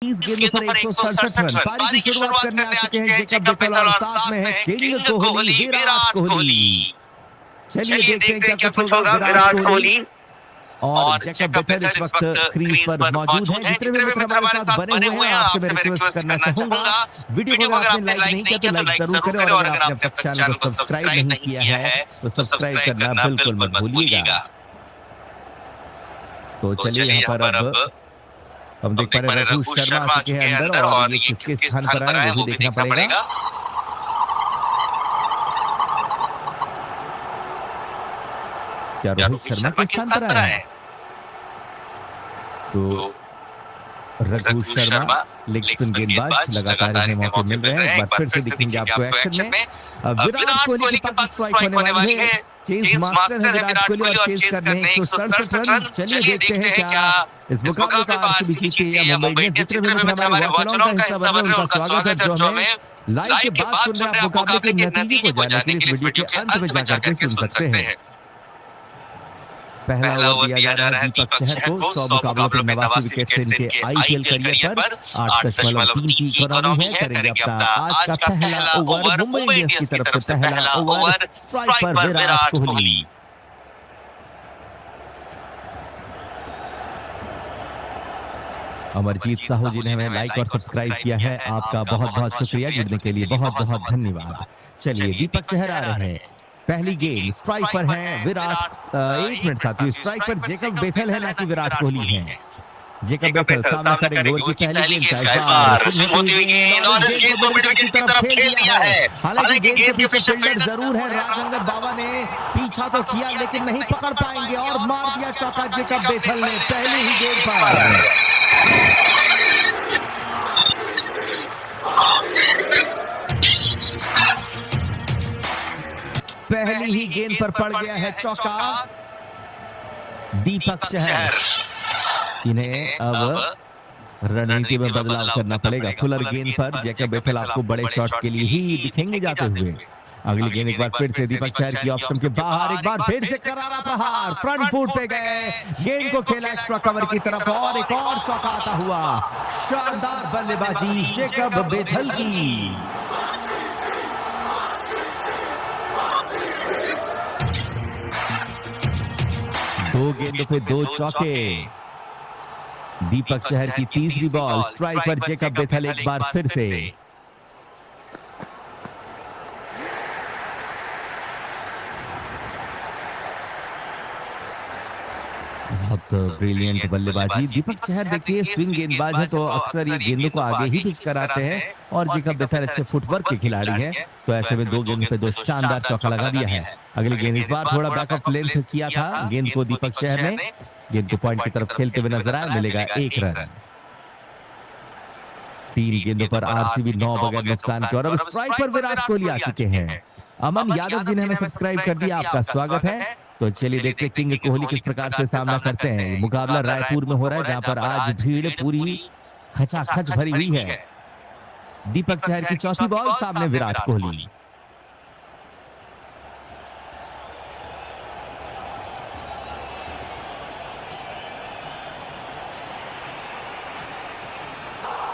इस गेंद पर 167 रन। पारी की शुरुआत करने आ चुके हैं जेकब बेथल और साथ में है किंग कोहली, विराट कोहली। चलिए देखते हैं क्या कुछ होगा विराट कोहली और जेकब बेथल इस वक्त क्रीज पर मौजूद हैं। जितने भी मित्र हमारे साथ बने हुए हैं आपसे मैं रिक्वेस्ट करना चाहूंगा वीडियो को अगर आपने लाइक नहीं किया तो लाइक जरूर करें और अगर आपने अब तक चैनल को सब्सक्राइब नहीं किया है तो सब्सक्राइब करना बिल्कुल मत भूलिएगा। तो चलिए यहाँ पर अब हम देख पा रहे हैं रघु शर्मा आ चुके हैं अंदर और ये किसके स्थान पर आए वो भी देखना पड़ेगा। क्या रोहित शर्मा किस स्थान पर आए? तो रघु शर्मा लेग स्पिन गेंदबाज लगातार इन्हें मौके मिल रहे हैं। एक बार फिर से दिखेंगे आपको एक्शन में। विराट कोहली के पास स्ट्राइक होने वाली है। चेज मास्टर है विराट कोहली और चेज करने 167 रन। चलिए देखते हैं क्या इस मुकाबले का आरसीबी जीते या मुंबई इंडियंस। जितने भी मित्र हमारे वॉचरों का हिस्सा बन रहे हैं उनका स्वागत है जो हमें लाइव के बाद सुन रहे हैं। मुकाबले के नतीजे को जानने के लिए इस वीडियो के अंत में जाकर के सुन सकते हैं। पहला ओवर दिया जा रहा है दीपक चहर को। 100 मुकाबलों पे 89 विकेट से इनके आईपीएल करियर पर 8.3 की इकोनॉमी है। करेंगे अपना आज का पहला ओवर मुंबई इंडियंस की तरफ से। पहला ओवर स्ट्राइक पर विराट कोहली। अमरजीत साहू जी ने हमें लाइक और सब्सक्राइब किया है, आपका बहुत बहुत शुक्रिया। जुड़ने के लिए बहुत बहुत धन्यवाद। चलिए दीपक चहर आ रहे हैं। पहली गेंद स्ट्राइक पर है विराट। एक मिनट साथियों, स्ट्राइक पर जेकब बेथल है ना कि विराट कोहली है। जेकब बेथल सामना करेंगे ओवर की पहली गेंद का इस बार स्विंग होती हुई गेंद और इस गेंद को मिड विकेट की तरफ खेल दिया है। हालांकि गेंद के पीछे फील्डर जरूर है। राज अंगद बाबा ने पीछा तो किया लेकिन नहीं पकड़ पाएंगे और मार दिया चौका जेकब बेथल ने पहली ही गेंद पर। पहली ही गेंद पर पड़ गया है चौका। दीपक चहर इन्हें अब रणनीति में बदलाव करना पड़ेगा। फुलर गेंद पर जेकब बेथल आपको बड़े शॉट्स के लिए ही दिखेंगे जाते हुए। अगली गेंद एक बार फिर से दीपक चहर की ऑप्शन के बाहर। एक बार फिर से करारा प्रहार फ्रंट फुट पे गए। गेंद को खेला एक्स्ट्रा कवर की तरफ और एक और चौका आता हुआ। शानदार बल्लेबाजी जेकब बेथल की। दो गेंदों पे दो चौके। दीपक चहर की तीसरी बॉल स्ट्राइक पर जेकब बेथल एक बार फिर से। बहुत ब्रिलियंट बल्लेबाजी। दीपक चहर देखिए स्विंग गेंदबाज है तो अक्सर ये गेंदों को आगे ही पिच कराते हैं और जेकब बेथल अच्छे फुटवर्क के खिलाड़ी हैं तो ऐसे में दो गेंद पे दो शानदार चौका लगा दिया है। अगली गेंद इस बार थोड़ा बैकअप लेंथ किया था गेंद को दीपक चहर ने। गेंद को पॉइंट की तरफ खेलते हुए नजर आया, मिलेगा 1 रन। 3 गेंदों पर आरसीबी 9 बगैर नुकसान के और अब स्ट्राइक पर विराट कोहली आ चुके हैं। अमन यादव जी ने हमें सब्सक्राइब कर दिया, आपका स्वागत है। तो चलिए देखते हैं किंग कोहली किस प्रकार से सामना करते हैं। मुकाबला रायपुर में हो रहा है जहां पर आज भीड़ पूरी खचाखच भरी हुई है। दीपक चहर की चौथी बॉल सामने विराट कोहली।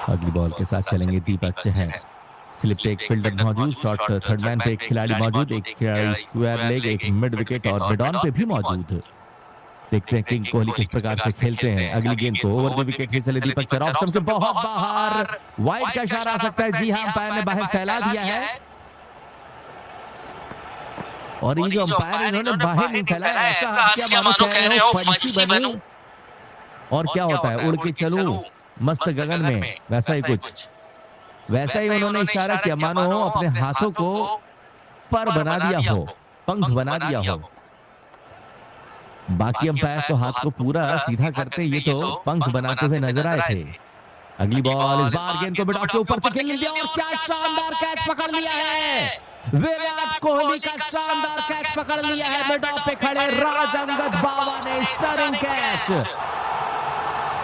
अगली बॉल के साथ चलेंगे दीपक चहर। स्लिप पे एक फील्डर मौजूद, शॉट थर्ड मैन पे एक खिलाड़ी मौजूद, एक खिलाड़ी स्क्वायर लेग, एक मिड विकेट और मिड ऑन पे भी मौजूद। देखते हैं किंग कोहली किस प्रकार से खेलते हैं। अगली गेंद को ओवर द विकेट से चले दीपक चहर। ऑप्शन से बहुत बाहर, वाइड का इशारा आ सकता है। जी हां, अंपायर ने बाहर फैला दिया है और ये जो अंपायर इन्होंने बाहर नहीं फैलाया ऐसा क्या मानो कह रहे हो पंछी बनूं और क्या होता है उड़ के चलूं मस्त गगन में, वैसा ही कुछ। वैसा ही उन्होंने इशारा किया मानो अपने हाथों को पर बना दिया हो, पंख बना दिया हो। बाकी अंपायर तो हाथ को पूरा सीधा करते, ये तो पंख बनाते हुए नजर आए थे। अगली बॉल इस बार गेंद को बिठा के ऊपर से खेल दिया और क्या शानदार कैच पकड़ लिया है। विराट कोहली का शानदार कैच पकड़ लिया है। मिड ऑफ पे खड़े राज अंगद बाबा ने स्टनिंग कैच।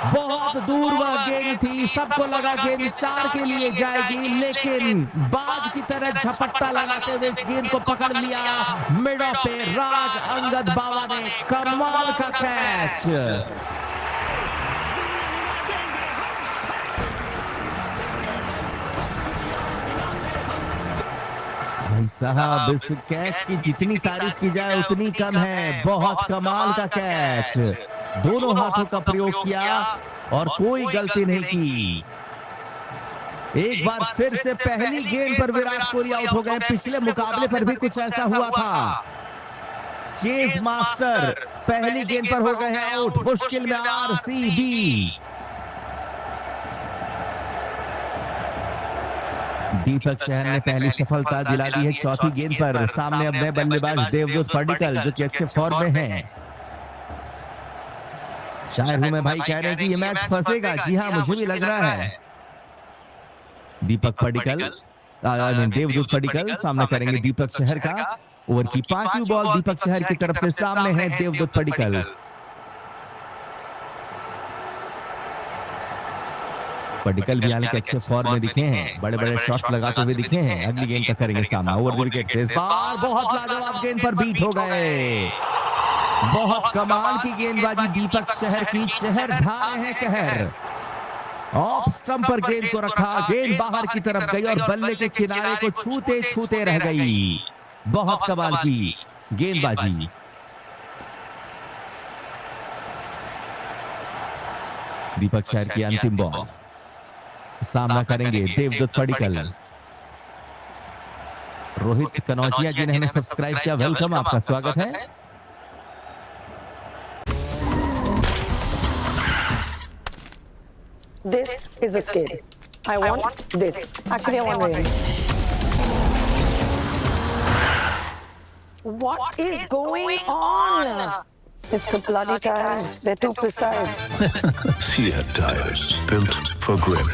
बहुत दूर वह गेंद थी, सबको लगा गेंद 4 के लिए जाएगी लेकिन बाज की तरह झपट्टा लगाते हुए इस गेंद को पकड़ लिया। मिड ऑफ पे राज अंगद बाबा ने कमाल का कैच। भाई साहब, इस कैच की जितनी तारीफ की जाए उतनी कम है। बहुत कमाल का कैच, दोनों हाथों का प्रयोग किया और कोई गलती नहीं की। एक बार फिर से पहली गेंद पर विराट कोहली आउट हो गए। पिछले मुकाबले पर भी कुछ ऐसा हुआ था। चेज मास्टर पहली गेंद पर हो गए हैं आउट। मुश्किल में आरसीबी। दीपक चहर ने पहली सफलता दिला दी है चौथी गेंद पर। सामने अब नए बल्लेबाज देवदूत पडिक्कल जो कि अच्छे फॉर्म में हैं। शायर हूं मैं भाई कह रहे हैं कि ये मैच फंसेगा। जी हां, मुझे भी लग रहा है। दीपक पडिक्कल, देवदूत पडिक्कल सामना करेंगे दीपक चहर का। ओवर की पांचवी बॉल दीपक चहर की तरफ से सामने है देवदूत पडिक्कल। पडिक्कल भी यानी कि अच्छे फॉर्म में दिखे हैं, बड़े बड़े शॉट्स लगाते हुए दिखे हैं। अगली गेंद का करेंगे सामना। ओवर द विकेट से इस बार बहुत लाजवाब गेंद पर बीट हो गए। बहुत कमाल की गेंदबाजी दीपक चहर की। चहर ढा रहे हैं कहर। ऑफ स्टंप पर गेंद को रखा, गेंद बाहर की तरफ गई और बल्ले के किनारे को छूते छूते रह गई। बहुत कमाल की गेंदबाजी। दीपक चहर की अंतिम बॉल। सामना करेंगे देवदूत पडिक्कल। रोहित कनौजिया जी ने हमें सब्सक्राइब किया, वेलकम, आपका स्वागत है। This is a skid. I want this. Actually, I want this. What is going on? It's the bloody tires. They're too precise. Seat tires, built for grip.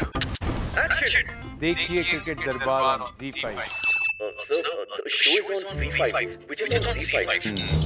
देखिए क्रिकेट दरबार on ZEE5. So the show is on ZEE5, which is on ZEE5.